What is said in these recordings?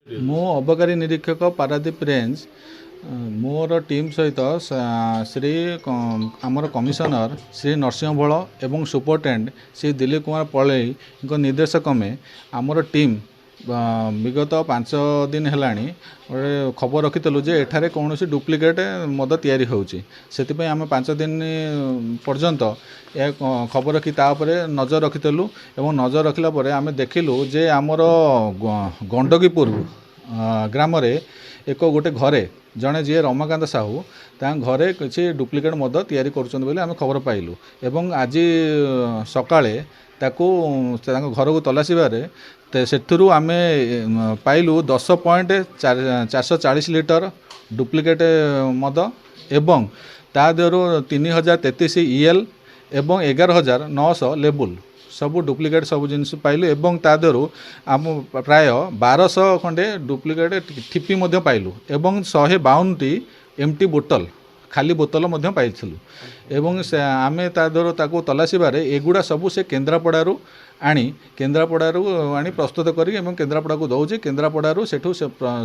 मु अबकारी निरीक्षक पारादीप रेंज मोर टीम सहित श्री आमर कमिशनर श्री नरसिंह भोल एवं सुपरटेंडेंट श्री दिलीप कुमार पलई निर्देश क्रमे आमर टीम विगत 5 दिन है खबर रखीलु जे एठारे कौन डुप्लिकेट मद तैयारी होउची सेति आम 5 दिन पर्यंत खबर रखी तापर नजर रखीलु एवं नजर रखला परे आम देखिलु जे आमर गंडकीपुर ग्राम एक गोटे घरे जड़े जी रमाकांत साहू घरे किसी डुप्लिकेट मद तैयारी कर खबर पाइलु एवं आज सकाळे ताकू घर को तलासीबारे सेठुरु आमे पाइलु 10.440 लिटर डुप्लिकेट मद एवं ता देहरु 3033 EL एवं 11,900 लेबुल सबू डुप्लिकेट सब जिन पाइलु एवं ता देहरु आम प्राय 1200 खंडे डुप्लिकेट ठिपी मध्य पाइलु एवं 152टी एमटी बोतल खाली बोतल मध्य पाइलु एवं आमे ता देहरु ताकू तलासीबारे एगुड़ा सबू से केन्द्रापड़ारू आनी प्रस्तुत करी एवं केन्द्रापड़ा को दौची केन्द्रापड़ारू सेठू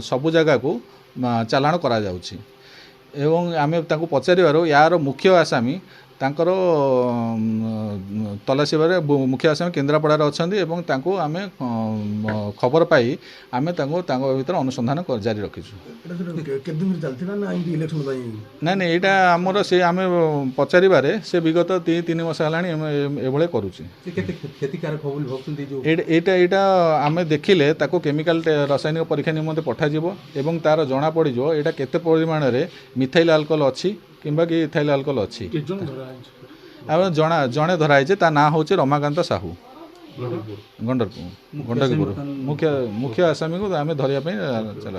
सबू जगह को चालाण करा जाउची एवं आमे ताकू पचारिबारो यार मुख्य आसामी तांकर तलासी बारे मुख्य आसामी केन्द्रापड़ार अछंदी एवं तांको आमे खबर पाई आमे तांको भीतर अनुसंधान जारी रखिछु ना ना एटा हमर से आमे पचारि बारे से विगत 3 मास हलानी एभळे करूची क्षतिकारक होबल भक्तुंदी जो एटा आमे देखिले ताको केमिकल रासायनिक परीक्षा निमंते पठा जिवो एवं तार जणा पड़ी जो एटा केते परिमाण रे मिथाइल अल्कोहल अछि किंबा कि इथाइल अल्कोहल अछि जड़े धराई ता ना हूँ रमाकांत साहू गंडकीपुर मुख्य आसामी को आम धरिया चल